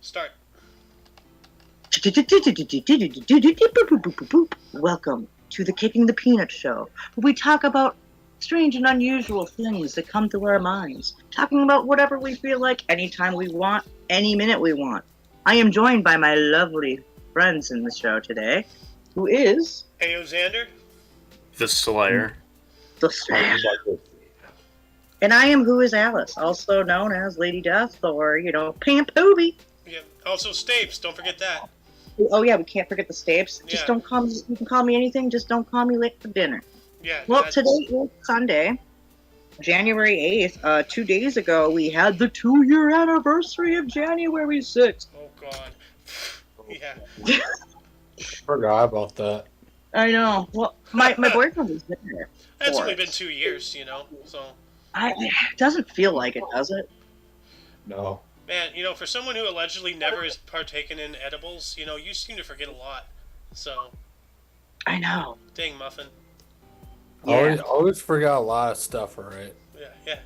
Start. Welcome to the Kicking the Peanut Show, where we talk about strange and unusual things that come to our minds, talking about whatever we feel like, anytime we want, any minute we want. I am joined by my lovely friends in the show today, who is... Ayo Xander. The Slayer. The Slayer. And I am who is Alice, also known as Lady Death, or, Pam Poobie. Yeah. Also Stapes, don't forget that. Oh yeah, we can't forget the Stapes. Yeah. Just don't call me. You can call me anything. Just don't call me late for dinner. Yeah. Well, today is Sunday, January 8th. 2 days ago, we had the 2-year anniversary of January 6th. Oh God. Yeah. Forgot about that. I know. Well, my boyfriend was there. That's for only it. been 2 years, so. It doesn't feel like it, does it? No. Man, for someone who allegedly never has partaken in edibles, you seem to forget a lot. So. I know. Dang muffin. Yeah. Always forgot a lot of stuff, alright? Yeah.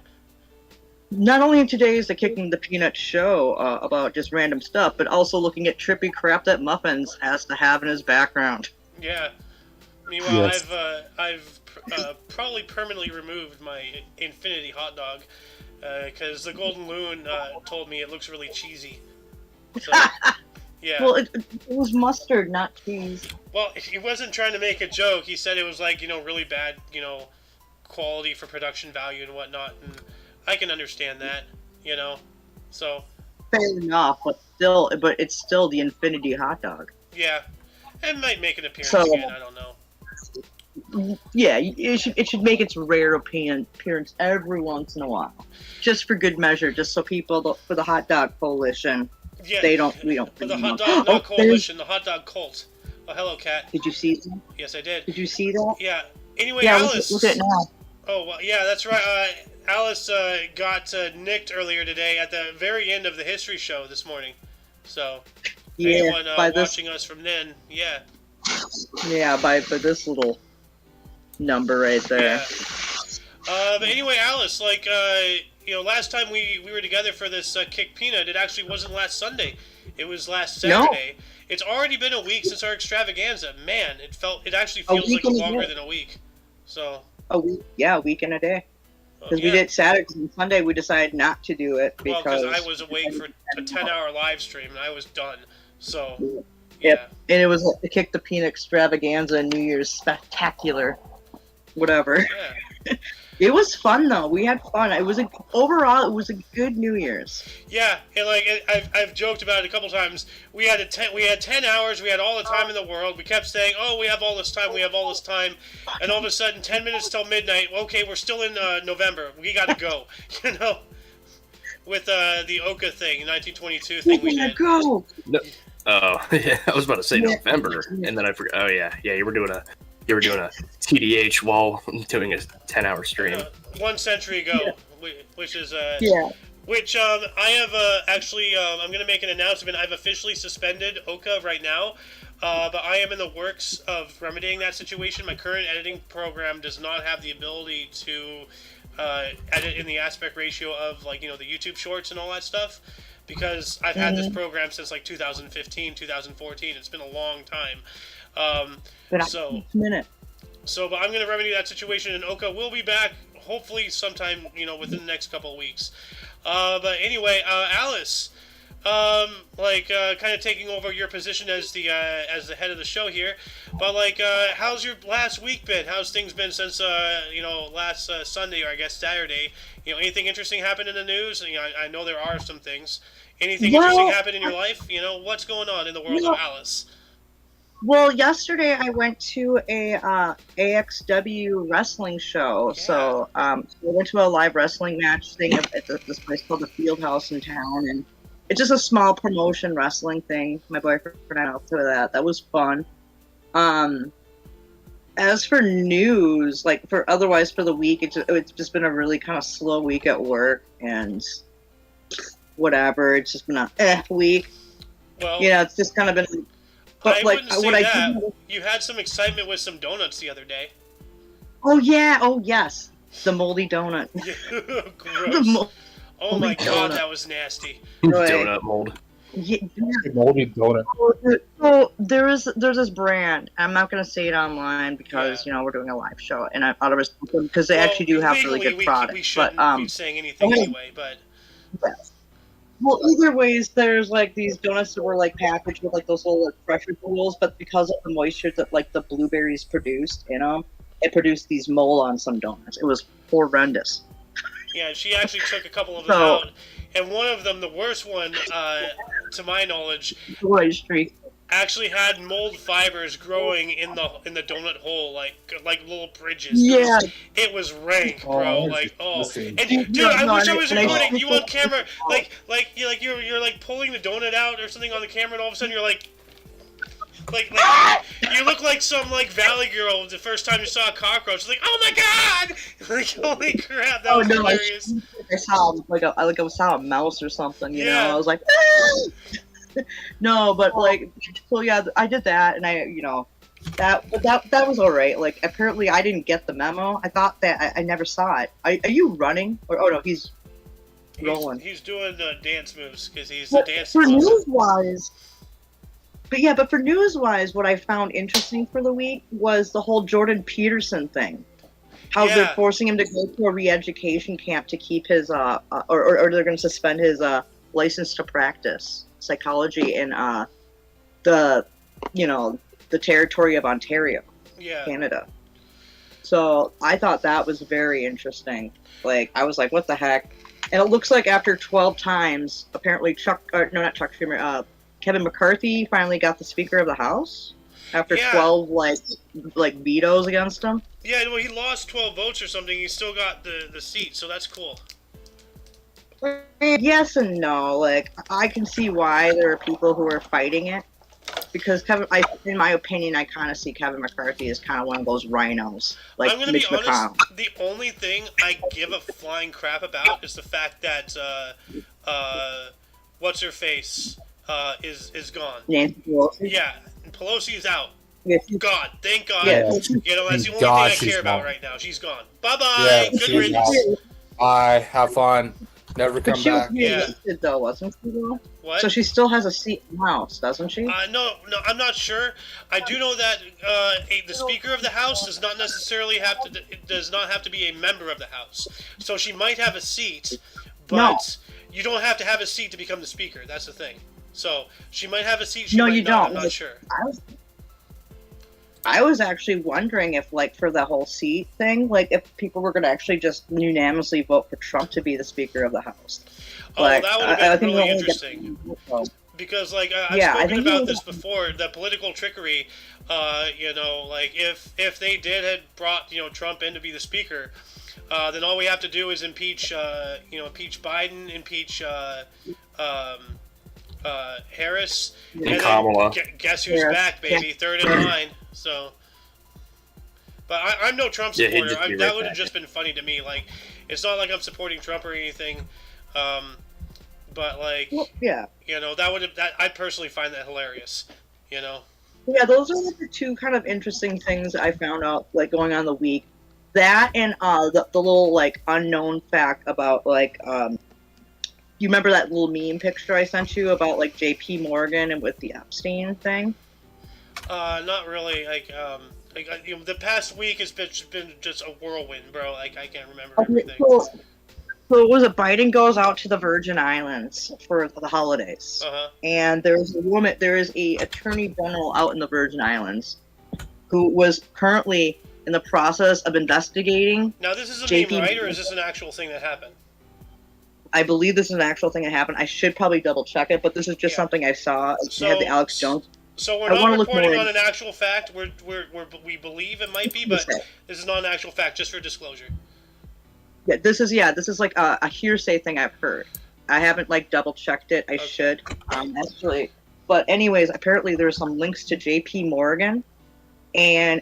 Not only in today's the Kicking the Peanut show about just random stuff, but also looking at trippy crap that Muffins has to have in his background. Yeah. Meanwhile, Yes. I've probably permanently removed my Infinity hot dog because the Golden Loon told me it looks really cheesy. So, yeah. Well, it was mustard, not cheese. Well, he wasn't trying to make a joke. He said it was like, really bad, quality for production value and whatnot. And I can understand that, So, Fair enough, but it's still the Infinity hot dog. yeah. It might make an appearance So- again, I don't know. Yeah, it should make its rare appearance every once in a while, just for good measure, just so people for the hot dog coalition, Yeah. we don't. For the hot dog, not coalition, the hot dog cult. Oh, hello, Kat. Did you see that? Yes, I did. Did you see that? Yeah. Anyway, Yeah, Alice. look at it now. Oh, well, yeah, that's right. Alice got nicked earlier today at the very end of the history show this morning. So, Yeah, anyone by watching us from then, yeah. by this little number right there. Yeah. But anyway, Alice, last time we were together for this Kick Peanut, it actually wasn't last Sunday. It was last Saturday. No. It's already been a week since our extravaganza. Man, it actually feels like longer than a week. So. A week and a day. Because we did Saturday and Sunday, we decided not to do it because I was awake for a 10-hour live stream and I was done. So. Yep. Yeah. And it was the Kick the Peanut extravaganza and New Year's spectacular. Whatever. Yeah. It was fun though. We had fun. Overall it was a good New Year's. Yeah, and I've joked about it a couple times. We had 10 hours. We had all the time in the world. We kept saying, "Oh, we have all this time. We have all this time," and all of a sudden, 10 minutes till midnight. Okay, we're still in November. We got to go. With the Oka thing, 1922 thing we did. Go. No. Oh, yeah. I was about to say November, and then I forgot. Oh, yeah. Yeah, you were doing a TDH while doing a 10-hour stream. 1 century ago, which is yeah. Which I have actually I'm going to make an announcement. I've officially suspended Oka right now, but I am in the works of remedying that situation. My current editing program does not have the ability to edit in the aspect ratio of the YouTube shorts and all that stuff, because I've had this program since 2015, 2014. It's been a long time. But I'm going to remedy that situation, and Oka will be back hopefully sometime, within the next couple of weeks. But anyway, Alice, kind of taking over your position as the head of the show here. But how's your last week been? How's things been since last Sunday, or I guess Saturday? Anything interesting happened in the news? I know there are some things. Anything interesting happened in your life? What's going on in the world of Alice? Well, yesterday I went to a AXW wrestling show. Yeah. So I went to a live wrestling match thing at this place called the Fieldhouse in town, and it's just a small promotion wrestling thing. My boyfriend and I went to that. That was fun. As for news, for the week, it's just been a really kind of slow week at work and whatever. It's just been a week. Well, it's just kind of been. But I wouldn't say that. You had some excitement with some donuts the other day. Oh yeah! Oh yes! The moldy donut. Gross. Oh my god, that was nasty. Donut mold. Yeah, Moldy donut. so there's this brand. I'm not gonna say it online because Yeah. we're doing a live show, and I'm out of respect because they Well, actually do have really legally, good product. we But shouldn't be saying anything anyway. But well, either ways, there's like these donuts that were like packaged with like those little like pressure tools, but because of the moisture that like the blueberries produced in them, it produced these mold on some donuts. It was horrendous. yeah, she actually took a couple of them So out, and one of them, the worst one, to my knowledge, White Street. actually had mold fibers growing in the donut hole, like little bridges. Yeah. It was rank, Oh, bro. that's Like, oh, disgusting. and dude, I No, wish I was and I recording think you on that- camera, you're like pulling the donut out or something on the camera, and all of a sudden you're like you look like some like Valley girl the first time you saw a cockroach. Like, oh my god! Like, holy crap, that was hilarious. I saw I saw a mouse or something. You know, Yeah. I was like, ah! No, but like, so yeah, I did that, and that was all right. Like, apparently, I didn't get the memo. I thought that I never saw it. Are you running? Or oh no, he's rolling. He's doing dance moves because he's But a dance. for news wise. But for news wise, what I found interesting for the week was the whole Jordan Peterson thing. How Yeah. they're forcing him to go to a re-education camp to keep his or they're going to suspend his license to practice psychology in the territory of Ontario, Yeah. Canada. So I thought that was very interesting. Like, I was like, what the heck? And it looks like after 12 times, apparently not Chuck Schumer, Kevin McCarthy finally got the Speaker of the House after Yeah. 12 like vetoes against him. Yeah, well, he lost 12 votes or something. He still got the seat, so that's cool. Yes and no. Like, I can see why there are people who are fighting it, because in my opinion, I kind of see Kevin McCarthy as kind of one of those rhinos, like I'm gonna Mitch be honest. McConnell. The only thing I give a flying crap about is the fact that what's her face is gone. Nancy Pelosi. Yeah, Pelosi is out. Yes. God, thank God. Yeah. You know, that's the only God, thing I she's care about gone. right now. She's gone. Bye bye. Yeah, Good she's riddance. Bye. Have fun. Never But come she was back. re-elected though, wasn't she? Though? What? So she still has a seat in the House, doesn't she? No, I'm not sure. I do know that the Speaker of the House does not necessarily have to. It does not have to be a member of the House. So she might have a seat, but you don't have to have a seat to become the Speaker. That's the thing. So she might have a seat. She No, might you not. don't. I'm not sure. I was actually wondering if, like, for the whole seat thing, like, if people were going to actually just unanimously vote for Trump to be the Speaker of the House. Oh, Like, that would have I been think really we'll only get- interesting. Because I've Yeah, I spoken think about we'll- this before, the political trickery. Like if they had brought Trump in to be the speaker, then all we have to do is impeach impeach Biden, impeach Harris, And Kamala. Guess who's Yeah. back, baby? Third in line. So, but I'm no Trump Yeah, he'd supporter. just be That right would have back. just been funny to me. Like, it's not like I'm supporting Trump or anything. But like, Well, yeah. I personally find that hilarious. Yeah, those are like the two kind of interesting things I found out, like, going on the week. That and the little, like, unknown fact about, like, you remember that little meme picture I sent you about, like, J.P. Morgan and with the Epstein thing? Not really. The past week has been just a whirlwind, bro. Like, I can't remember everything. So it was Biden goes out to the Virgin Islands for the holidays, and there is a attorney general out in the Virgin Islands who was currently in the process of investigating. Now, this is a JP meme, right, or is this an actual thing that happened? I believe this is an actual thing that happened. I should probably double check it, but this is just something I saw. It had the Alex Jones. So we're I wanna not look reporting more on an actual fact. We believe it might be, but this is not an actual fact. Just for disclosure. Yeah, this is like a hearsay thing I've heard. I haven't like double checked it. I should actually. But anyways, apparently there's some links to J.P. Morgan and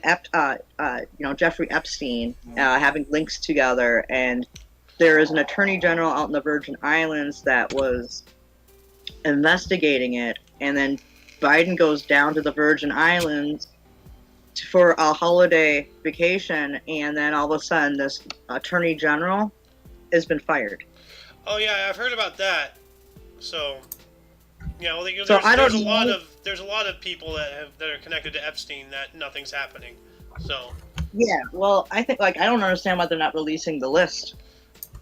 Jeffrey Epstein having links together, and there is an attorney general out in the Virgin Islands that was investigating it, and then Biden goes down to the Virgin Islands for a holiday vacation, and then all of a sudden this attorney general has been fired. Oh yeah, I've heard about that. So Yeah, well, So I don't there's a lot of people that are connected to Epstein that nothing's happening. So Yeah, well, I think I don't understand why they're not releasing the list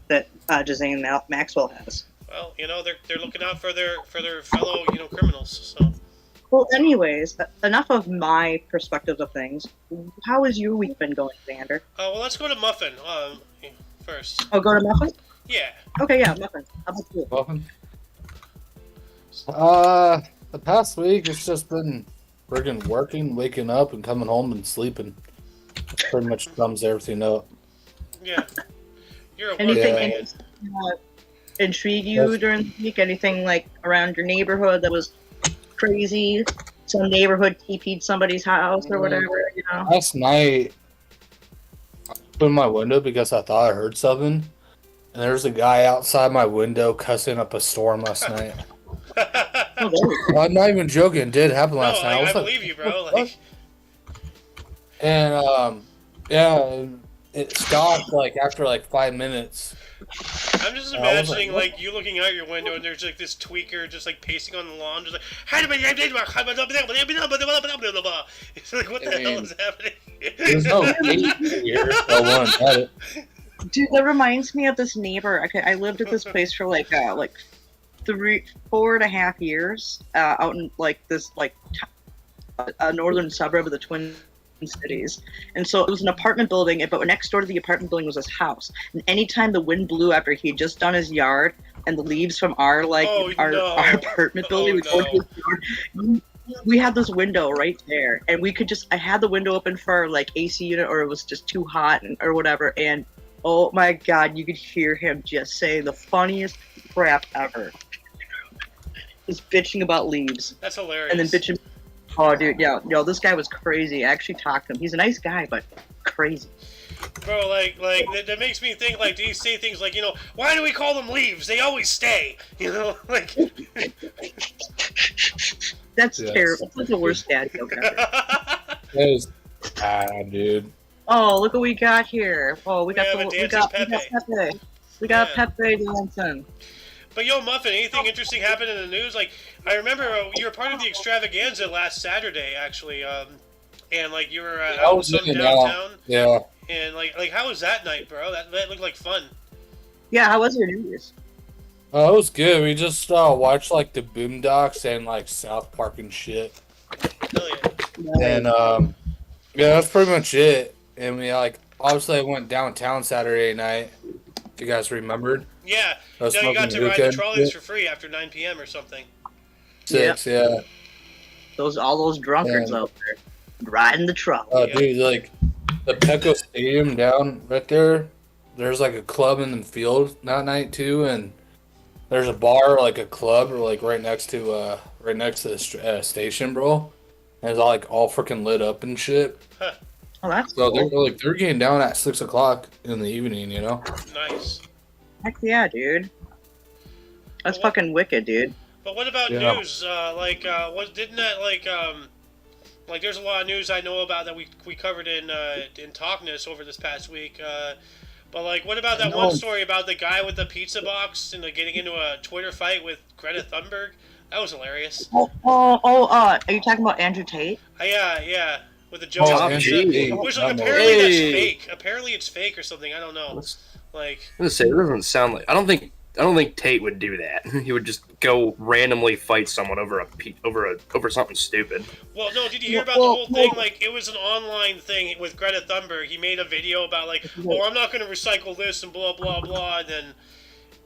that Ghislaine Maxwell has. well, they're looking out for their fellow criminals. So Well, anyways, enough of my perspectives of things. How has your week been going, Xander? well, let's go to Muffin first. Oh, go to Muffin? Yeah. Okay, yeah, Muffin. How about you? Muffin? The past week it's just been friggin' working, waking up, and coming home and sleeping. Pretty much sums everything up. Yeah. You're a Anything working man. intrigue you during the week? Anything around your neighborhood that was crazy? Some neighborhood TP'd somebody's house or whatever, Last night, I opened my window because I thought I heard something, and there's a guy outside my window cussing up a storm last night. Oh, there we go. I'm not even joking. It did happen last night. I believe you, bro. Like, and it stopped after 5 minutes. I'm just imagining you looking out your window and there's this tweaker just pacing on the lawn, just it's like, what the hell is happening? There's no gate here. No one at it. Dude, that reminds me of this neighbor. I lived at this place for 4.5 years out in this a northern suburb of the Twin Cities, and so it was an apartment building, but next door to the apartment building was his house, and anytime the wind blew after he had just done his yard and the leaves from our apartment building would go to his yard, we had this window right there, and we could I had the window open for our AC unit, or it was just too hot or whatever, and oh my god, you could hear him just say the funniest crap ever. Just bitching about leaves. That's hilarious. And then bitching. Oh, dude, yeah, this guy was crazy. I actually talked to him. He's a nice guy, but crazy. Bro, that makes me think, do you say things like, why do we call them leaves? They always stay, That's terrible. That's the worst dad joke ever. That is bad, dude. Oh, look what we got here. Oh, we got Pepe. We got Pepe dancing. But yo, Muffin, anything interesting happened in the news? I remember you were part of the extravaganza last Saturday, actually, and you were out downtown. Yeah. And how was that night, bro? That looked like fun. Yeah, how was your New Year's? Oh, it was good. We just watched the Boondocks and South Park and shit. Hell yeah. And yeah, that's pretty much it. And we obviously I went downtown Saturday night. If you guys remembered. Yeah. No, you got to ride the trolleys for free after 9 p.m. or something. 6, yeah. All those drunkards out there riding the truck. Oh, dude, the Petco Stadium down right there. There's a club in the field that night too, and there's a bar, a club, right next to the station, bro. And it's all freaking lit up and shit. Huh. Oh, that's So cool. they're getting down at 6 o'clock in the evening, Nice. Heck yeah, dude. That's fucking wicked, dude. But what about news? Didn't that there's a lot of news I know about that we covered in Talkness over this past week. But what about that one story about the guy with the pizza box and getting into a Twitter fight with Greta Thunberg? That was hilarious. Are you talking about Andrew Tate? Yeah. With the Joe's pizza, which apparently that's fake. Apparently it's fake or something. I don't know. I'm gonna say it doesn't sound like. I don't think Tate would do that. He would just go randomly fight someone over something stupid. Well, no. Did you hear about the whole thing? It was an online thing with Greta Thunberg. He made a video about I'm not going to recycle this and blah blah blah, and then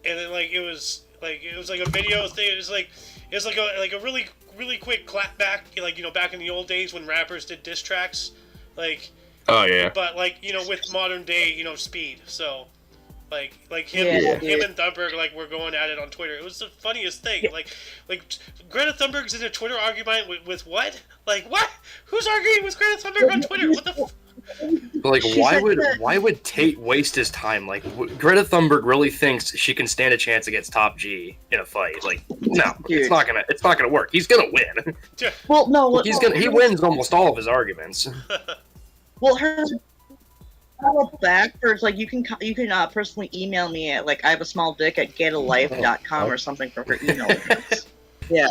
it was a video thing. It was a really quick clap back, back in the old days when rappers did diss tracks, Oh yeah. But with modern day, speed. So. Him and Thunberg were going at it on Twitter. It was the funniest thing. Greta Thunberg's in a Twitter argument with what? What? Who's arguing with Greta Thunberg on Twitter? What the? Why would Tate waste his time? Greta Thunberg really thinks she can stand a chance against Top G in a fight? No, Dude. it's not gonna work. He's gonna win. Well, no. He wins almost all of his arguments. Well, her back first, you can personally email me at I have a small dick at getalife.com or something for her email address. Yeah.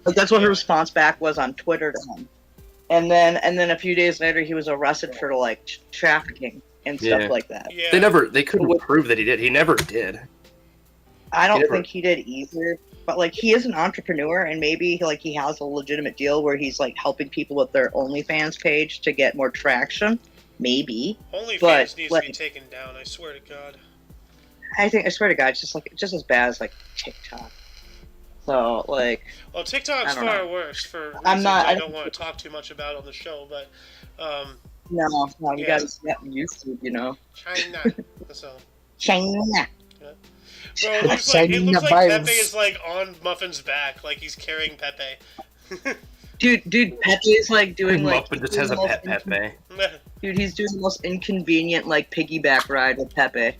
Like that's what her Yeah. response back was on Twitter to him. And then a few days later, he was arrested for like trafficking and stuff Yeah. like that. Yeah. They couldn't prove that he did. He never did. I don't never- think he did either. But like he is an entrepreneur, and maybe like he has a legitimate deal where he's like helping people with their OnlyFans page to get more traction. Maybe. OnlyFans but, needs to be like- taken down. I swear to God. I swear to God, it's just as bad as like TikTok. So like, Well, TikTok's I don't far know. worse for reasons I'm not- I I don't want to talk too much about on the show, but no, you Yeah. guys get YouTube, you know. China. So, China. bro, it looks like Pepe is like on Muffin's back, like he's carrying Pepe. Dude, Pepe's like doing like. Muffin just has a pet Pepe. Dude, he's doing the most inconvenient like piggyback ride with Pepe.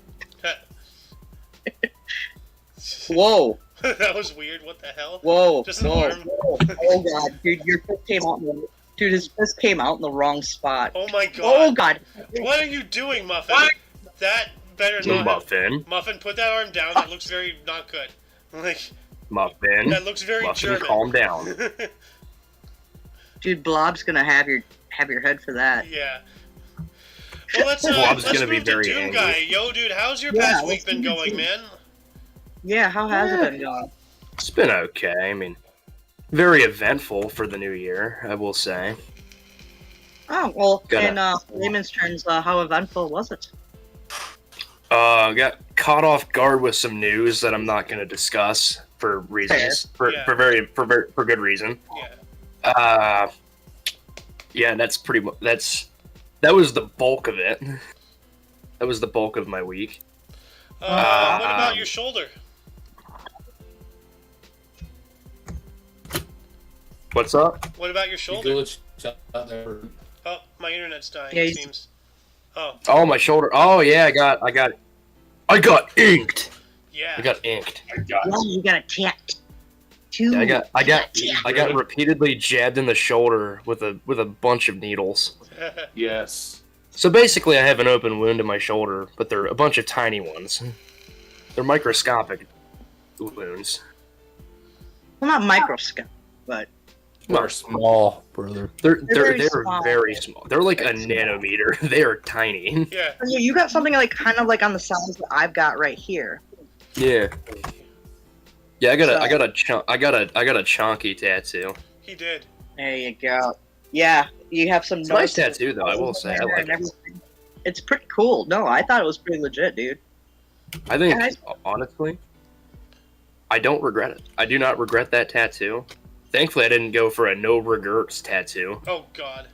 Whoa, That was weird. What the hell? whoa, Just an whoa, arm. whoa. Oh god, dude, your fist came out. Dude, his fist came out in the wrong spot. Oh my Oh God! god. What are you doing, Muffin? What? That better not. Muffin. Muffin, put that arm down. That looks very not good. Like Muffin. that looks very Muffin, German. calm down. Dude, Blob's gonna have your head for that. Yeah. Well, let's Blob's let's gonna be move to very Doom angry. Guy. Yo, dude, how's your Yeah, past let's week been do going, Doom. man? Yeah, how has it been going? It's been okay. I mean, very eventful for the new year, I will say. Oh well, Gotta- in layman's terms, how eventful was it? Got caught off guard with some news that I'm not going to discuss for reasons, Yeah. for good reason. Yeah. Yeah, that's pretty much that was the bulk of it. That was the bulk of my week. What about your shoulder? What's up? What about your You shoulder? glitched out there. Oh, my internet's dying. Yeah, It you- seems. Oh, Oh, my shoulder. Oh yeah, I got inked. yeah. I got inked. Well, you got a tattoo. Yeah, I got repeatedly jabbed in the shoulder with a bunch of needles. Yes. So basically, I have an open wound in my shoulder, but they're a bunch of tiny ones. They're microscopic wounds. Well, not microscope, but They're small, brother. They're very small. very small. They're like a nanometer. They are tiny. Yeah. you got something like kind of like on the size that I've got right here. Yeah. Yeah, I got a chunky tattoo. He did. There you go. Yeah, you have some It's a nice notes tattoo though, I will say. I like and it. everything. It's pretty cool. No, I thought it was pretty legit, dude. I think And honestly, I don't regret it. I do not regret that tattoo. Thankfully, I didn't go for a no regrets tattoo. Oh God.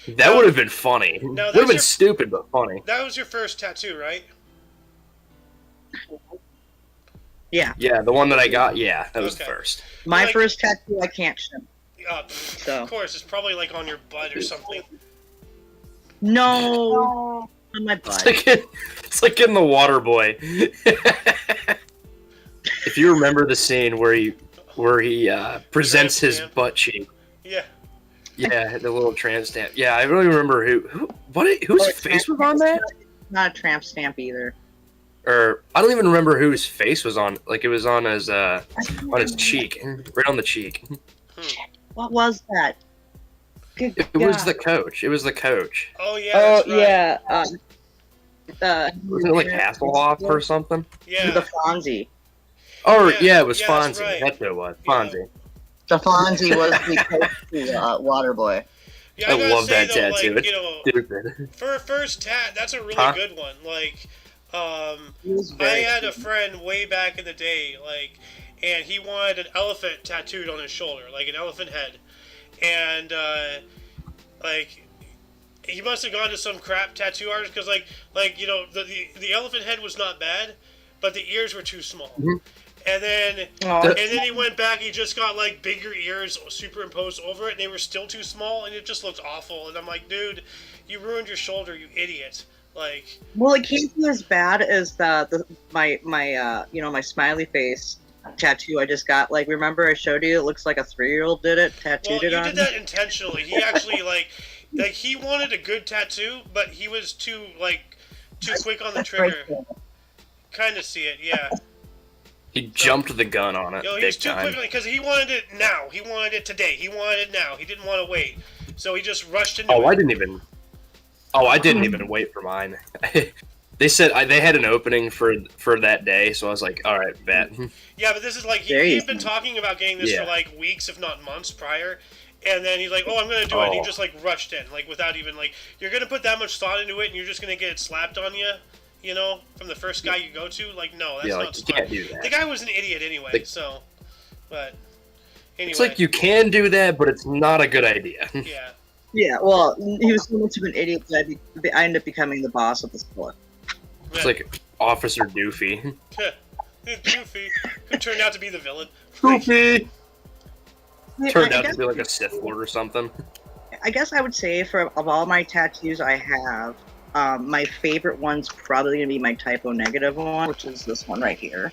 That would have been funny. No, Would that's have been your- stupid but funny. That was your first tattoo, right? Yeah, Yeah, the one that I got. Yeah, that was the Okay. first. my Like- first tattoo I can't show. So. Of course, it's probably like on your butt or something. No, on my It's butt. it's like in the Water Boy. If you remember the scene where he presents his stamp. butt cheek. Yeah. Yeah, the little tramp stamp. Yeah, I don't even remember whose face was on that. Not a tramp stamp either. Or I don't even remember whose face was on. Like it was on his cheek, right on the cheek. What was that? Good It was God. the coach. It was the coach. Oh yeah. Oh That's right. yeah. Wasn't it like Hasselhoff or something? Yeah. The Fonzie. Or Yeah, yeah, it was yeah, that's Fonzie. right. That's what it was. Yeah. Fonzie. The Fonzie was the coach to Waterboy. Yeah, I gotta love say, that though, tattoo. Like, It's stupid. for a first tat, that's a really Huh? good one. Like, He was I very had a cute. friend way back in the day, like, and he wanted an elephant tattooed on his shoulder, like an elephant head, and like, he must have gone to some crap tattoo artist because, the elephant head was not bad, but the ears were too small. Mhm. And then Aw, and then he went back. He just got like bigger ears superimposed over it, and they were still too small, and it just looked awful. And I'm like, dude, you ruined your shoulder, you idiot! Like, well, it can't be as bad as my smiley face tattoo I just got. Like, remember I showed you? It looks like a 3-year-old did it, well, tattooed you it on. did that intentionally. He actually like he wanted a good tattoo, but he was too quick on the trigger. Kind of see it, yeah. He jumped the gun on it. Yo, he big was too time. quickly because he wanted it now. He wanted it today. He wanted it now. He didn't want to wait. So he just rushed into it. I didn't even wait for mine. They said they had an opening for that day, so I was like, all right, bet. Yeah, but this is like he had been talking about getting this for like weeks, if not months prior, and then he's like, "Oh, I'm gonna do it." And he just like rushed in, like without even like you're gonna put that much thought into it, and you're just gonna get it slapped on you, you know, from the first guy you go to. Like, no, that's not smart. Can't do that. The guy was an idiot anyway, so. But anyway, it's like you can do that, but it's not a good idea. Yeah. Yeah, well, he was so much of an idiot that I ended up becoming the boss of the sport. It's like Officer Doofy. Doofy, who turned out to be the villain. Doofy! Turned out to be like a Sith Lord or something. I guess I would say of all my tattoos I have, my favorite one's probably going to be my typo negative one, which is this one right here.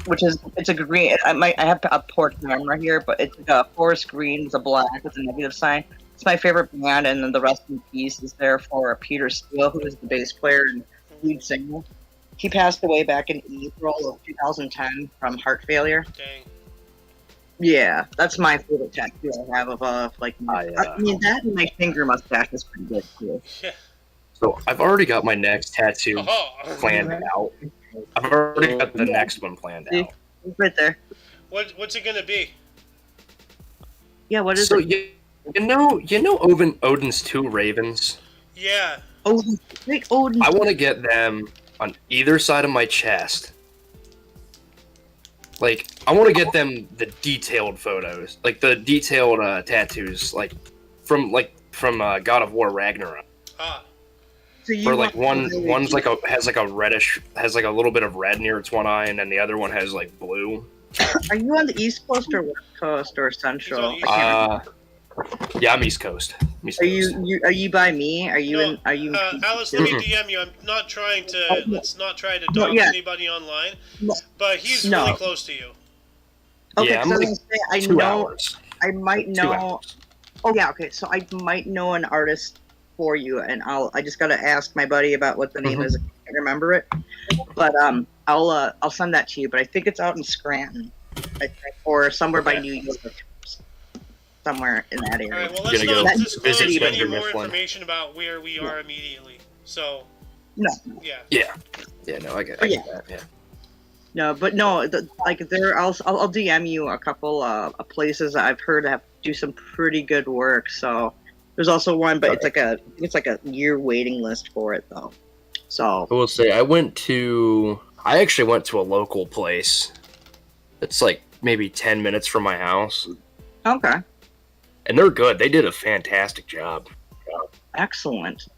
It's a green. I have a poor camera here, but it's like a forest green with a black with a negative sign. It's my favorite band, and then the rest in peace is there for Peter Steele, who is the bass player and lead singer. He passed away back in April of 2010 from heart failure. Dang. Yeah, that's my favorite tattoo I have of like. I mean, that and my finger mustache is pretty good too. Yeah. So I've already got my next tattoo planned out. I've already got the next one planned out. Right there. What's it gonna be? Yeah, what is so it? You know Odin's two ravens? Yeah. Odin. I want to get them on either side of my chest. Like, I want to get them the detailed photos, like the detailed tattoos, like from God of War Ragnarok. Ah. So where like one's like has like a reddish, has like a little bit of red near its one eye, and then the other one has like blue. Are you on the East Coast or West Coast or Central? Yeah, I'm East Coast. Are you by me? Are you Alice, let me DM you. I'm not trying to. Let's not try to dog anybody online. But he's really close to you. Okay, yeah, I'm so like I 2 know. hours. I might know. Oh yeah, okay. So I might know an artist for you, and I just gotta ask my buddy about what the name is. I can't remember it, but I'll send that to you. But I think it's out in Scranton, I think, or somewhere by New York, somewhere in that area. All right, well, let's not disclose any more information about where we are immediately. So. No. Yeah. Yeah. No, I get that. Yeah. No, but no, there. I'll DM you a couple of places that I've heard have do some pretty good work. So there's also one, but it's like a year waiting list for it though. So I will say I actually went to a local place. It's like maybe 10 minutes from my house. Okay. And they're good. They did a fantastic job. Excellent.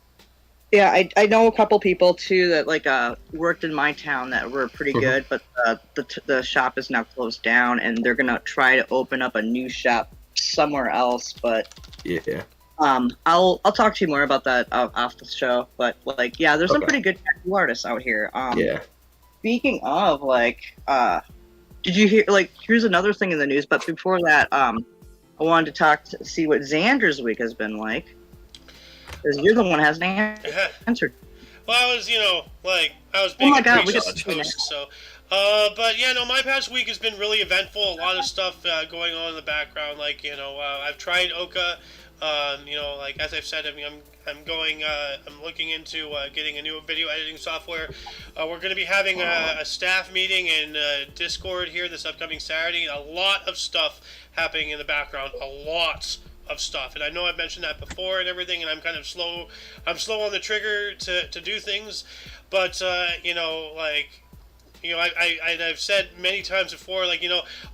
Yeah, I know a couple people too that worked in my town that were pretty good, but the shop is now closed down, and they're gonna try to open up a new shop somewhere else. But yeah, I'll talk to you more about that off the show. But there's some pretty good tattoo artists out here. Yeah. Speaking of did you hear here's another thing in the news? But before that, I wanted to see what Xander's week has been like. Because you're the one who hasn't answered. Well, I was big we host, so. But yeah, no, my past week has been really eventful. A lot of stuff going on in the background. I've tried Oka. As I've said, I'm looking into getting a new video editing software. We're going to be having a staff meeting in Discord here this upcoming Saturday. A lot of stuff happening in the background. A lot of stuff, and I know I've mentioned that before and everything, and I'm kind of slow. I'm slow on the trigger to do things, but I've said many times before,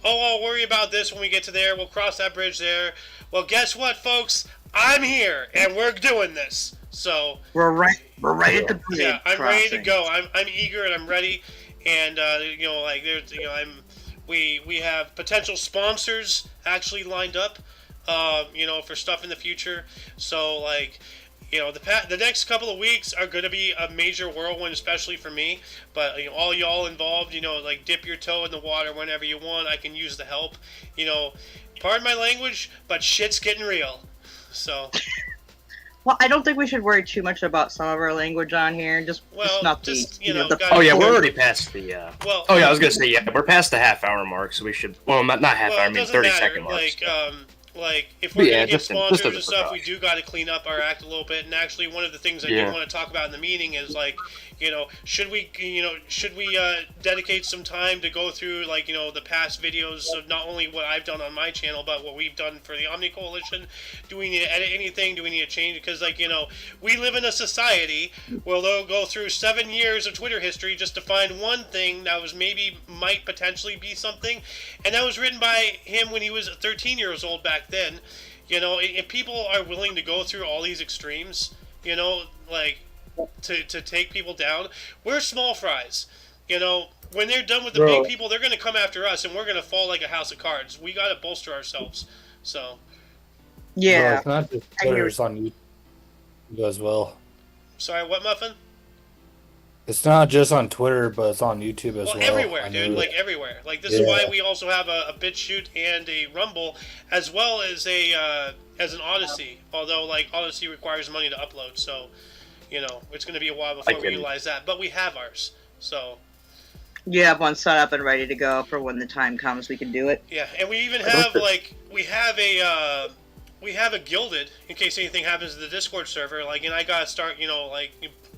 I'll worry about this when we get to there. We'll cross that bridge there. Well, guess what, folks? I'm here, and we're doing this. So we're right at the bridge. Yeah, I'm ready to go. I'm eager and I'm ready, and we have potential sponsors actually lined up. For stuff in the future. So, the next couple of weeks are going to be a major whirlwind, especially for me. But, all y'all involved, dip your toe in the water whenever you want. I can use the help. Pardon my language, but shit's getting real. So. Well, I don't think we should worry too much about some of our language on here. Just not just, the, you know, the. gotta- Oh yeah, we're already past the. Well, Oh yeah, I was gonna say we're past the half-hour mark, so we should. Well, not half hour. I it mean doesn't 30-second matter. mark. Like if we're Yeah, gonna get just sponsors as a and stuff, we precaution. do got to clean up our act a little bit. And actually, one of the things I Yeah. did want to talk about in the meeting is like, you know, should we dedicate some time to go through like, you know, the past videos of not only what I've done on my channel, but what we've done for the OMNI Coalition? Do we need to edit anything? Do we need to change? Because like, you know, we live in a society where they'll go through 7 years of Twitter history just to find one thing that was might potentially be something, and that was written by him when he was 13 years old back then. You know, if people are willing to go through all these extremes, you know, like to take people down, we're small fries. You know, when they're done with the Bro. big people, they're going to come after us, and we're going to fall like a house of cards. We got to bolster ourselves. So, Yeah. Bro, it's not just I hear- Twitter, it's on YouTube as well. sorry, what, Muffin? It's not just on Twitter, but it's on YouTube as Well, well. everywhere, I dude. know Like that. everywhere. Like this is why Yeah. we also have a BitChute and a Rumble, as well as as an Odyssey. Although like Odyssey requires money to upload, so you know it's going to be a while before we can- utilize that. But we have ours, so You have one set up and ready to go for when the time comes. We can do it. yeah. And we even don't have think- like we have a gilded in case anything happens to the Discord server. Like, and I gotta start, you know, like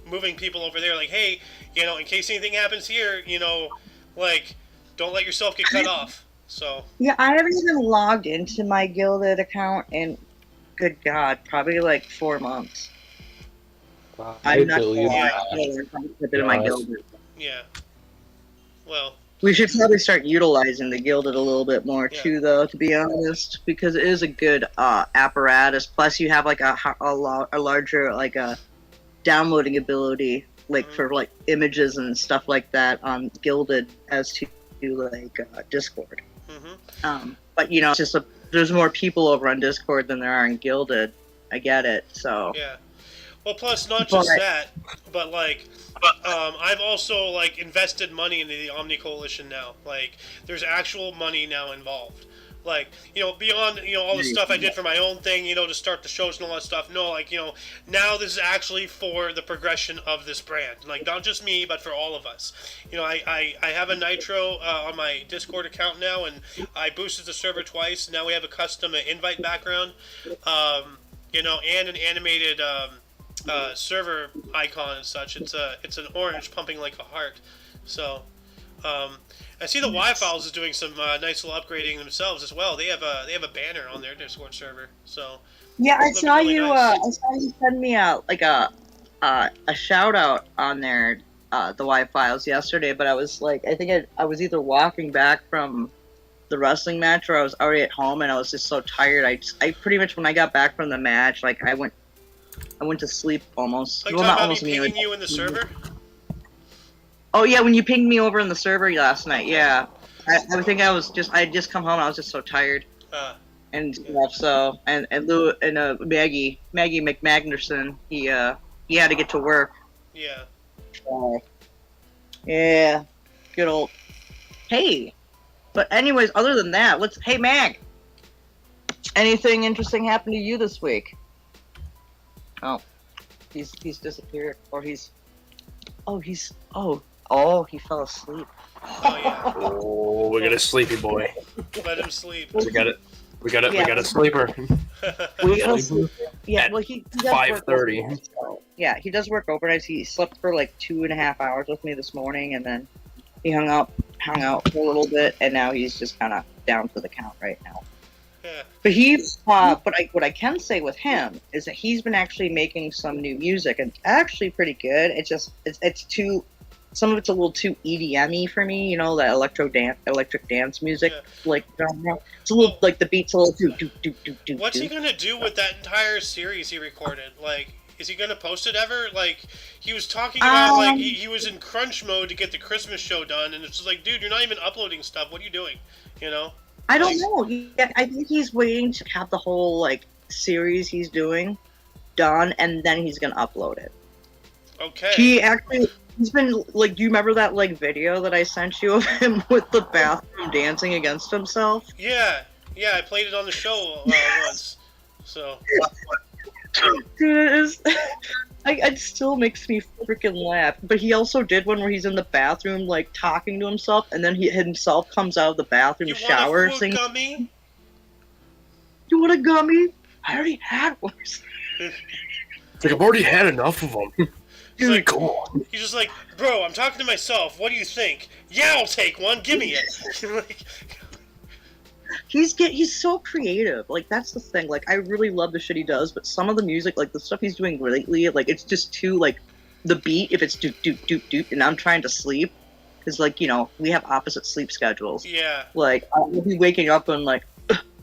moving people over there. Like, hey, you know, in case anything happens here, you know, like don't let yourself get cut off. So Yeah, I haven't even logged into my Gilded account in, good God, probably like 4 months. I I'm not believe gonna lie. that. I don't know if I'm in my Yes. Gilded. yeah. Well, We should probably start utilizing the Gilded a little bit more Yeah. too, though, to be honest, because it is a good apparatus. Plus, you have like a larger like a downloading ability, like Mhm. for like images and stuff like that on Gilded as to like Discord. But you know, it's just there's more people over on Discord than there are in Gilded. I get it. So yeah. Well, plus not just But- that, but like, I've also like invested money into the OMNI Coalition now. Like, there's actual money now involved. Like, you know, beyond, you know, all the stuff I did for my own thing, you know, to start the shows and all that stuff. No, like, you know, now this is actually for the progression of this brand. Like, not just me, but for all of us. You know, I have a Nitro on my Discord account now, and I boosted the server twice. Now we have a custom invite background, you know, and an animated server icon and such. It's an orange pumping like a heart. So, I see the Y Files is doing some nice little upgrading themselves as well. They have a banner on their Discord server. So yeah, I Looking saw really you. nice. I saw you send me a shout out on there, the Y Files yesterday. But I was like, I think I was either walking back from the wrestling match or I was already at home, and I was just so tired. I pretty much when I got back from the match, like I went to sleep almost. like Well, talking not about almost me immediately. pinging you in the server. Oh yeah, when you pinged me over in the server last night, yeah. I think I had just come home. I was just so tired and stuff. So and Lou and Maggie McMagnerson, he had to get to work. Yeah. Yeah, good old. Hey, but anyways, other than that, hey Mag. Anything interesting happened to you this week? Oh, he's disappeared, or he fell asleep. Oh yeah. Oh, we got a sleepy boy. Let him sleep. We got Yeah. a sleeper. We Yeah, also, yeah, at well, he does work 5:30. overnight, so- yeah, he does work overnight. He slept for like 2.5 hours with me this morning, and then he hung out for a little bit, and now he's just kind of down for the count right now. Yeah. But he's, what I can say with him is that he's been actually making some new music, and actually pretty good. It's just it's too. Some of it's a little too EDM-y for me, you know, that electric dance music, Yeah. like genre. It's a little like the beats a little do. What's he gonna do with that entire series he recorded? Like, is he gonna post it ever? Like, he was talking about like he was in crunch mode to get the Christmas show done, and it's just like, dude, you're not even uploading stuff. What are you doing? You know? I don't know. I think he's waiting to have the whole like series he's doing done, and then he's gonna upload it. Okay. He's been like, do you remember that like video that I sent you of him with the bathroom dancing against himself? Yeah. I played it on the show once. So. Dude, it is. It still makes me freaking laugh. But he also did one where he's in the bathroom, like talking to himself, and then he himself comes out of the bathroom You shower want a saying, gummy? "You want a gummy? I already had one." It's like, I've already had enough of them. He's like, Come on. he's just like, bro, I'm talking to myself. What do you think? Yeah, I'll take one. Give me it. Like, He's so creative. Like that's the thing. Like I really love the shit he does, but some of the music, like the stuff he's doing lately, like it's just too like the beat. If it's doot doot doot doot, and I'm trying to sleep, because like we have opposite sleep schedules. yeah. Like I'll be waking up and like,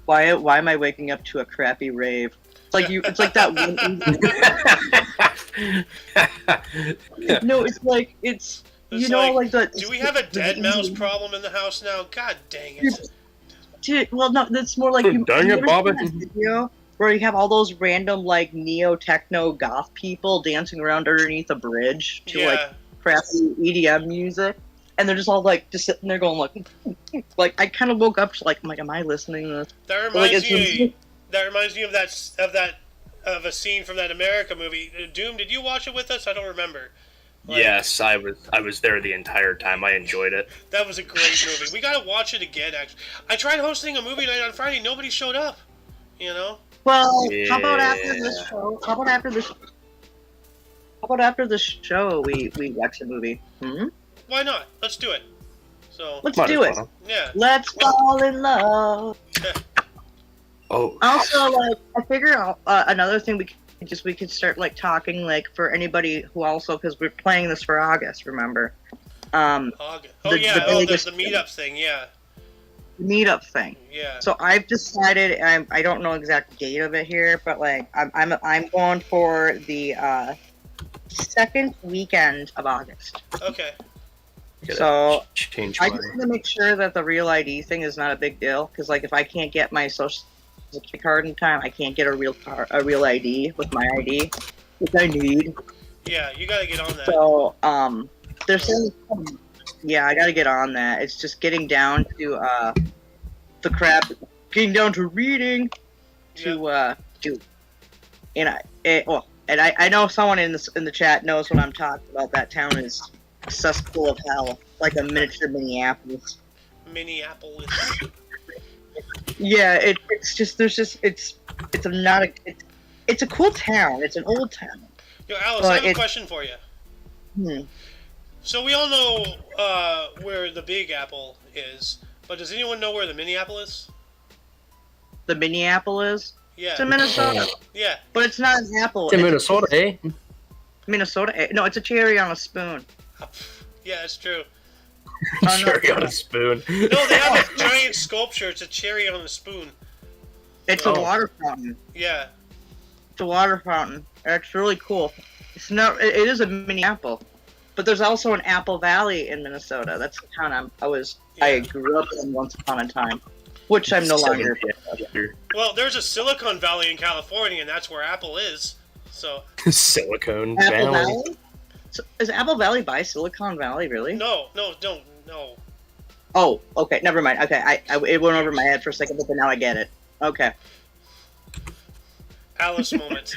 why am I waking up to a crappy rave? It's like It's like that one. No, it's like it's It's like the. Do we have a dead mouse problem in the house now? God dang it. Dude, well, no, that's more like Dang it, ever Bobby. seen that video where you have all those random like neo techno goth people dancing around underneath a bridge to like Yeah. crappy EDM music, and they're just all like just sitting there going like I kind of woke up to like I'm like, am I listening to this? That Like, reminds me. That reminds me of of a scene from that America movie. Doom, did you watch it with us? I don't remember. Like, Yes, I was there the entire time. I enjoyed it. That was a great movie. We gotta watch it again. Actually, I tried hosting a movie night on Friday. Nobody showed up. You know. Well, how about after Yeah. this show? How about after this? How about after the show we watch the movie? Why not? Let's do it. So Let's Might do as it. well. yeah. Let's fall in love. Oh, Also, like, I figure out another thing we could start like talking like for anybody who also because we're playing this for August. Remember, August. Oh the yeah. biggest- The meetup thing. Yeah. meetup thing. Yeah. So I've decided I don't know exact date of it here, but like I'm going for the second weekend of August. Okay. gotta So change I my. just want to make sure that the real ID thing is not a big deal because like if I can't get my social security card in time, I can't get a real ID with my ID, which I need. Yeah. You gotta get on that. So there's yeah, I gotta get on that. It's just getting down to the crap, getting down to reading, to do, and I know someone in the chat knows what I'm talking about. That town is a cesspool of hell, like a miniature Minneapolis. Minneapolis. Yeah, it's a cool town. It's an old town. Yo, Alice, I have a question for you. So we all know where the Big Apple is, but does anyone know where the Minneapolis? The Minneapolis. Yeah. It's in Minnesota, Yeah. but it's not an apple. It's in Minnesota, eh? Minnesota. No, it's a cherry on a spoon. Yeah, it's true. Oh, no. Cherry on a spoon. No, they have a giant sculpture. It's a cherry on a spoon. It's Oh. a water fountain. Yeah. It's a water fountain. It's really cool. It's not. It is a mini apple, but there's also an Apple Valley in Minnesota. That's the town I grew up in once upon a time, which I'm no longer. Well, there's a Silicon Valley in California, and that's where Apple is. So Silicon Apple Valley. Valley. So, is Apple Valley by Silicon Valley really? no. Oh, okay. Never mind. Okay, it went over my head for a second, but now I get it. Okay. Alice moment.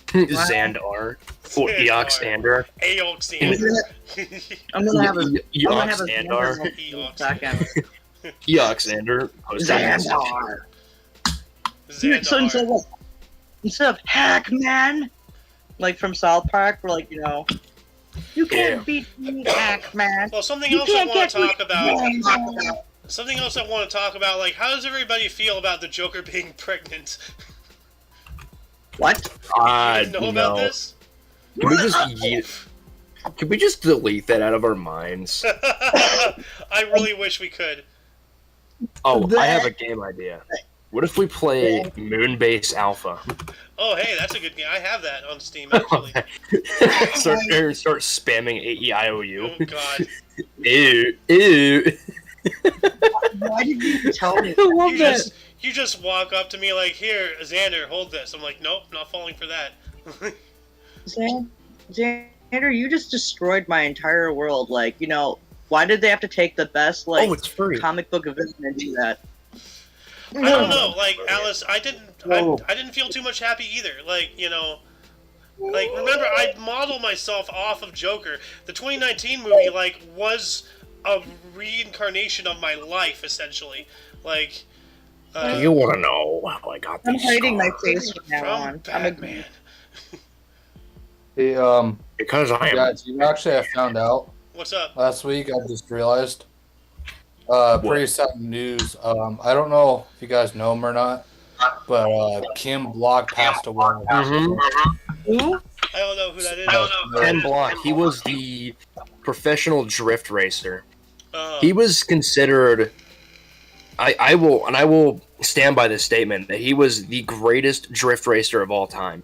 Xandar. Or Eoxander. Aoxander. I'm gonna have a Eoxander. second. Eoxander. Xandar. So Xandar. instead of Hackman, like from South Park, we're like, you can't beat me, Hackman. Well, something You else I can't want get to talk about. me. Something else I want to talk about. Like, how does everybody feel about the Joker being pregnant? What? You know about this? Can we just delete that out of our minds? I really wish we could. Oh, I have a game idea. What if we play Moonbase Alpha? Oh, hey, that's a good game. I have that on Steam, actually. start spamming AEIOU. Oh, God. Ew, ew. Why did you tell me? I love that. You just walk up to me like, here, Xander, hold this. I'm like, nope, not falling for that. Xander, you just destroyed my entire world. Like, why did they have to take the best, Oh, it's free. comic book event and do that? I don't know, like Alice, I didn't feel too much happy either. Like, like remember I modeled myself off of Joker. The 2019 movie like was a reincarnation of my life essentially. Like you want to know how I got I'm these hiding my scars? face from now from on. Batman. Hey, Because I am. guys, you actually I found out What's up? last week. I just realized. Pretty sad news. I don't know if you guys know him or not, but Kim Block passed away. Who? I don't know who that is. Ken Block. He was the professional drift racer. Uh, He was considered. I will stand by this statement that he was the greatest drift racer of all time.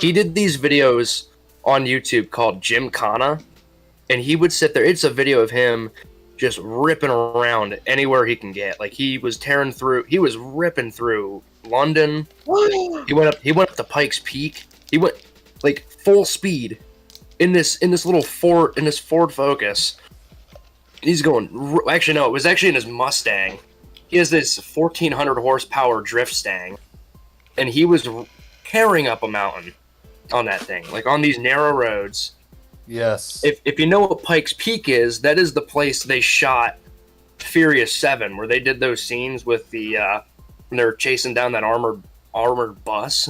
He did these videos on YouTube called Gymkhana, and he would sit there. It's a video of him just ripping around anywhere he can get. Like he was tearing through. He was ripping through London. He went up to Pikes Peak. He went like full speed in this Ford Focus. He's going. Actually, no, it was actually in his Mustang. He has this 1,400 horsepower drift stang, and he was tearing up a mountain on that thing, like on these narrow roads. Yes. If you know what Pikes Peak is, that is the place they shot Furious 7, where they did those scenes with the when they're chasing down that armored bus.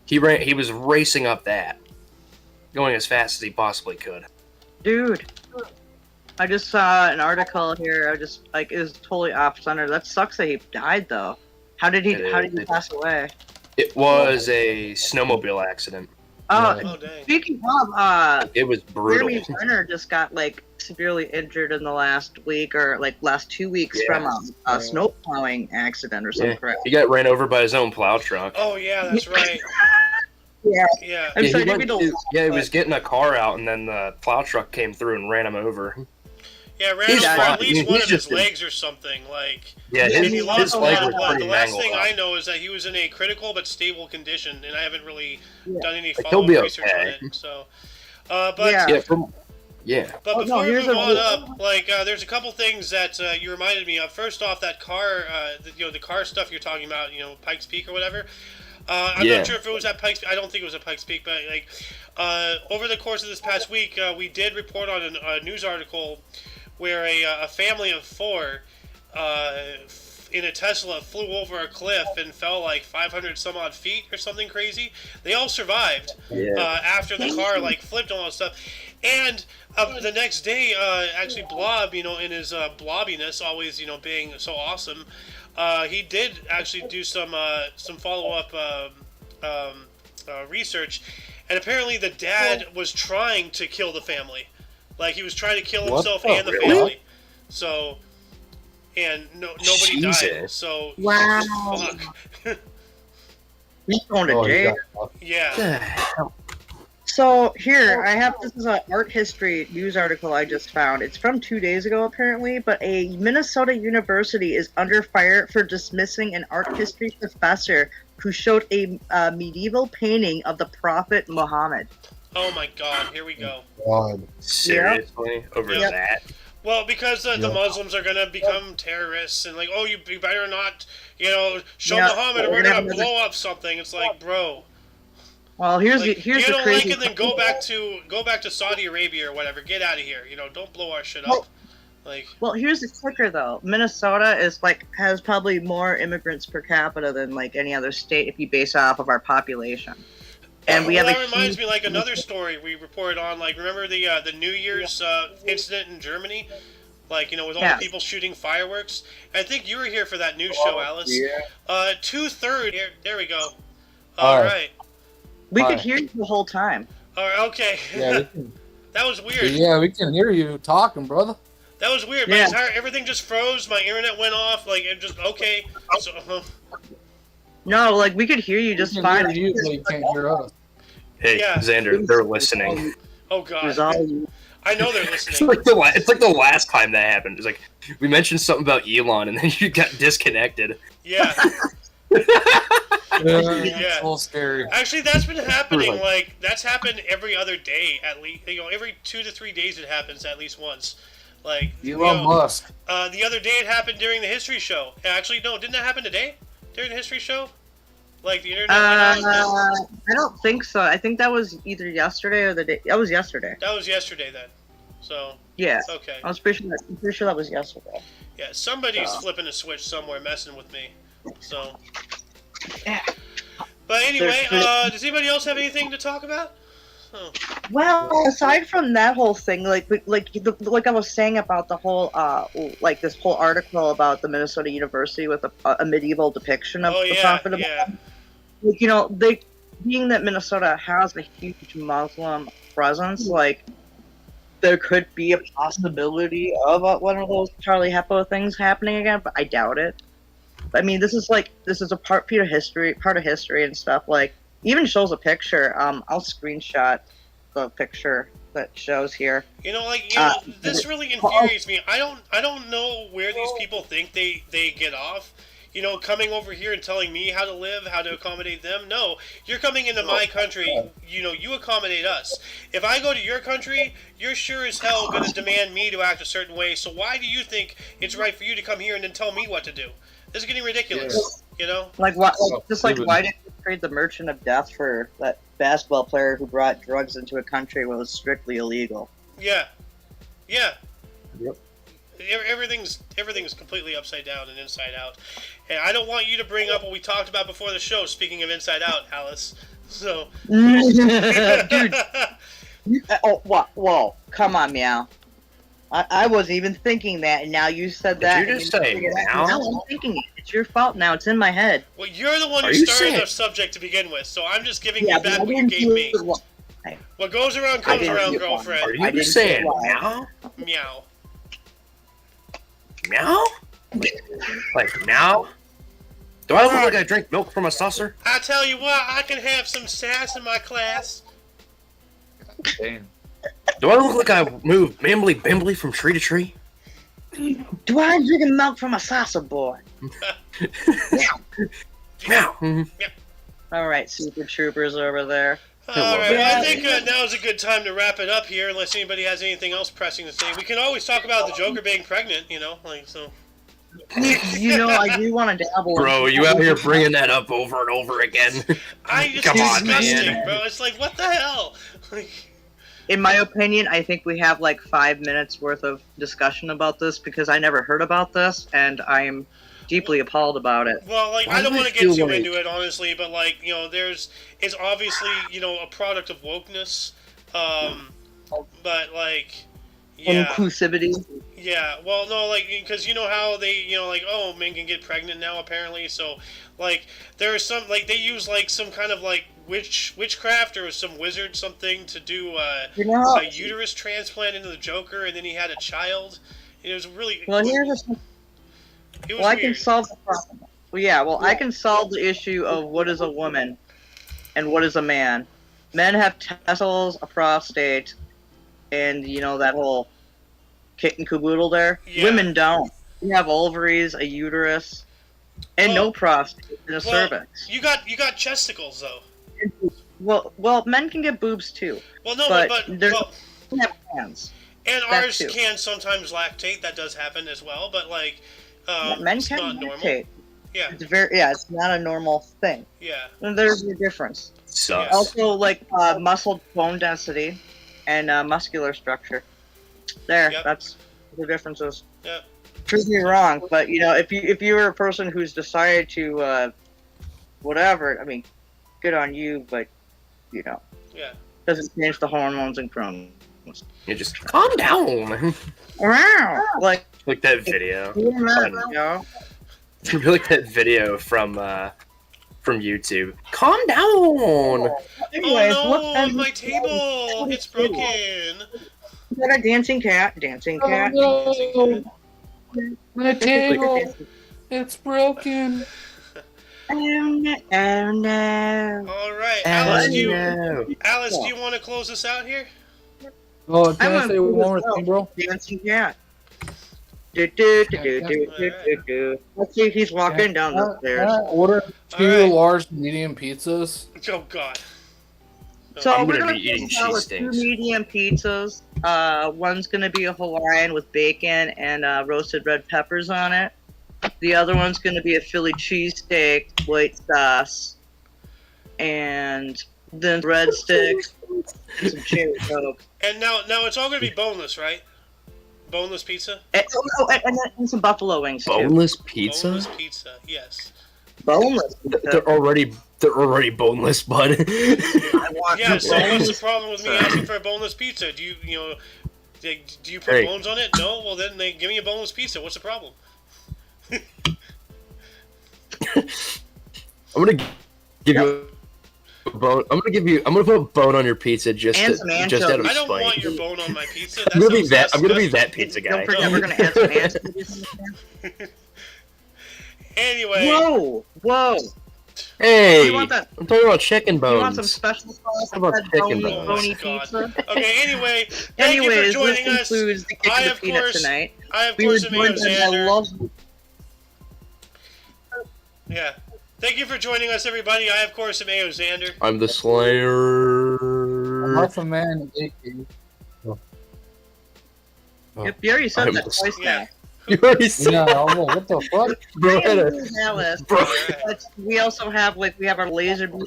He was racing up that, going as fast as he possibly could. Dude, I just saw an article here. I just like it was totally off center. That sucks that he died though. How did he pass away? It was a snowmobile accident. Oh, oh dang. speaking of, It was brutal. Jeremy Renner just got like severely injured in the last week or like last 2 weeks Yeah. from a snow plowing accident or some crap. He got ran over by his own plow truck. Oh yeah, that's right. Yeah. Yeah. I'm sorry, he didn't mean to- he was getting a car out, and then the plow truck came through and ran him over. Yeah, ran He's over fine. at least He's one of his just in- legs or something. Like, Yeah, Yeah, his, he lost his a leg lot was of blood. pretty the last mangled thing up. I know is that he was in a critical but stable condition, and I haven't really done any Like, he'll follow-up be research on okay. it. So, but Yeah. Yeah. but Oh, before no, we here's move a- on up, like, there's a couple things that you reminded me of. First off, that car, the car stuff you're talking about, Pikes Peak or whatever. I'm Yeah. not sure if it was at Pikes. I don't think it was at Pikes Peak, but like, over the course of this past week, we did report on a news article where a family of four in a Tesla flew over a cliff and fell like 500 some odd feet or something crazy. They all survived after the car like flipped and all that stuff. And the next day, actually Blob, in his blobbiness, always being so awesome, he did actually do some follow-up research, and apparently the dad was trying to kill the family. Like, he was trying to kill himself and the family. So, and nobody died. Jesus. So, Wow. fuck. He's going to Oh, jail. Yeah. So here, this is an art history news article I just found. It's from 2 days ago apparently, but a Minnesota university is under fire for dismissing an art history professor who showed a medieval painting of the Prophet Muhammad. Oh my God, here we go. God. Seriously? Over Yep. that? Well, because the Muslims are going to become terrorists, and like, oh, you better not, show Yeah, Muhammad, or we're we're gonna going to have blow up something. It's like, bro. Well, here's Like, the you don't crazy. like it, then go back to Saudi Arabia or whatever. Get out of here. Don't blow our shit up. Like, Well, here's the kicker though. Minnesota has probably more immigrants per capita than like any other state if you base it off of our population. And we have that a reminds huge- me, like, another story we reported on. Like, remember the New Year's incident in Germany? Like, with all Yeah. the people shooting fireworks. I think you were here for that news show, Alice. Yeah. 2/3. There we go. All All right. right. We Hi. could hear you the whole time. All right. Okay. Yeah, we can, That was weird. yeah, we can hear you talking, brother. That was weird. Yeah. Everything just froze. My internet went off. Like, it just okay. So, No, like we could hear you just We can fine. hear you, but you can't hear us. Hey, Yeah. Xander, they're listening. oh It was all God. you. I know they're It's listening. like the last time that happened. It's like we mentioned something about Elon, and then you got disconnected. Yeah. Yeah. Yeah. So scary. Actually, that's been happening. Like- Like, that's happened every other day at least. Every 2 to 3 days it happens at least once. Like, Elon Musk. the other day it happened during the history show. Actually, no, didn't that happen today during the history show? Like the internet went out. I don't think so. I think that was either yesterday or the day. That was yesterday. That was yesterday then. So Yeah. okay. I'm pretty sure that was yesterday. Yeah, somebody's flipping a switch somewhere, messing with me. So. Yeah. But anyway, does anybody else have anything to talk about? Oh. Well, aside from that whole thing, like I was saying about the whole like this whole article about the Minnesota University with a medieval depiction of the Prophet of Muhammad. Like, you know, being that Minnesota has a huge Muslim presence, like there could be a possibility of one of those Charlie Hebdo things happening again, but I doubt it. I mean, this is a part of history and stuff. Like, even shows a picture. I'll screenshot the picture that shows here. You know, like, this really infuriates me. I don't know where these people think they get off. You know, coming over here and telling me how to live, how to accommodate them. No, you're coming into my country. You know, you accommodate us. If I go to your country, you're sure as hell going to demand me to act a certain way. So why do you think it's right for you to come here and then tell me what to do? This is getting ridiculous. You know, like what? Why did you trade the Merchant of Death for that basketball player who brought drugs into a country where it was strictly illegal? Yeah. Yep. Everything's completely upside down and inside out. And I don't want you to bring up what we talked about before the show, speaking of inside out, Alice. So dude. Oh, what? Whoa. Come on, Meow. I wasn't even thinking that, and now you said that. Did you just say Meow? No, I'm thinking it. It's your fault now. It's in my head. Well, you're the one who started the subject to begin with, so I'm just giving you back what you gave me. What goes around comes around, girlfriend. Are you just saying meow? Meow. Meow? Like meow? Do I look like I drink milk from a saucer? I tell you what, I can have some sass in my class. Damn. Do I look like I move Bimbly Bimbly from tree to tree? Do I drink milk from a saucer boy? Meow. All right, Super Troopers over there. All right, I think now is a good time to wrap it up here, unless anybody has anything else pressing to say. We can always talk about the Joker being pregnant, you know, like so. You know, I do want to dabble. Bro, you out here bringing that up over and over again. It's Come on, disgusting, man. bro. It's like, what the hell? In my opinion, I think we have like 5 minutes worth of discussion about this because I never heard about this and I'm deeply appalled about it. Well, like, I don't want to get too into it, honestly, but like, you know, it's obviously, you know, a product of wokeness, but like, yeah. Inclusivity. Yeah, well, no, like, because you know how they, you know, like, oh, men can get pregnant now, apparently, so, like, there are some, like, they use, like, some kind of, like, witchcraft or some wizard something to do a uterus transplant into the Joker, and then he had a child. It was really... Well, I can solve the problem. Well, yeah, I can solve the issue of what is a woman and what is a man. Men have testicles, a prostate, and, you know, that whole kit and caboodle there. Yeah. Women don't. We have ovaries, a uterus, and no prostate and a cervix. You got chesticles, though. Well, men can get boobs, too. Well, no, but they have hands. And ours can sometimes lactate. That does happen as well, but, like... men it's can not normal. lactate. Yeah. It's not a normal thing. Yeah. And there's a difference. Sucks. Also, like, muscle bone density and muscular structure. That's the differences. Yeah. Prove me wrong, but, you know, if you were a person who's decided to, whatever, I mean, good on you, but, you know. Yeah. Doesn't change the hormones and chromosomes. You just calm down. Like that video. Yeah. Like that video from YouTube. Calm down. Anyways, oh no, my table! It's broken. Is that a dancing cat? Dancing cat. Oh, no. My table. It's broken. Oh no. All right, Alice. Do you want to close us out here? Oh, can I say one more thing, bro? Dancing cat. Let's see if he's walking down the stairs. Order 2 large medium pizzas. Oh God. So I'm we're gonna gonna be eating start cheese with two sticks. medium pizzas. One's gonna be a Hawaiian with bacon and roasted red peppers on it. The other one's gonna be a Philly cheesesteak, white sauce, and then breadsticks and some cherry coke. And now it's all going to be boneless, right? Boneless pizza. And some buffalo wings too. Boneless pizza? Boneless pizza. Yes. Boneless. They're already boneless, bud. I want Yeah. So what's the boneless. problem with me asking for a boneless pizza? Do you put Hey. bones on it? No. Well, then give me a boneless pizza. What's the problem? I'm gonna give you a bone. I'm gonna put a bone on your pizza just And some just out of I don't spite. want your bone on my pizza. I'm gonna be sounds that. I'm gonna be disgusting. that pizza guy. Don't forget, we're gonna add some anchovies in there. Anyway. Whoa! Hey, You want that? I'm talking about chicken You want some bones. special sauce How about on that chicken bony, bones? bony Oh, God. pizza? Okay. Anyway. Thank you Anyways, for joining this us. concludes the Kick I, of the of Peanut course- tonight. I of We were course am Eo joined by the Xander. lovely Yeah. Thank you for joining us, everybody. I of course am Eo Xander. I'm the Slayer. Alpha Man, AK. Yep, you already said I'm that the- twice Yeah. now. You already said, Yeah, I'm like, what the fuck? bro. Alice. Bro. But we also have we have our laser beam,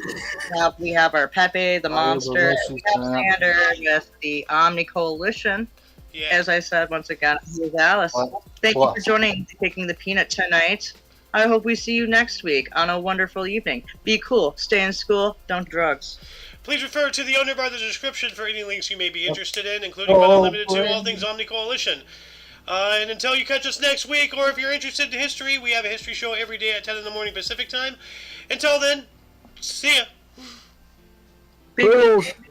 we have our Pepe, the monster, and we have Xander with the Omni Coalition. Yeah. As I said once again, here's Alice. What? Thank you What? for joining Taking the Peanut tonight. I hope we see you next week on a wonderful evening. Be cool, stay in school, don't do drugs. Please refer to the under bar the description for any links you may be interested in, including but not limited to all things Omni Coalition. And until you catch us next week, or if you're interested in history, we have a history show every day at 10 in the morning Pacific time. Until then, see ya. Be cool. Bro.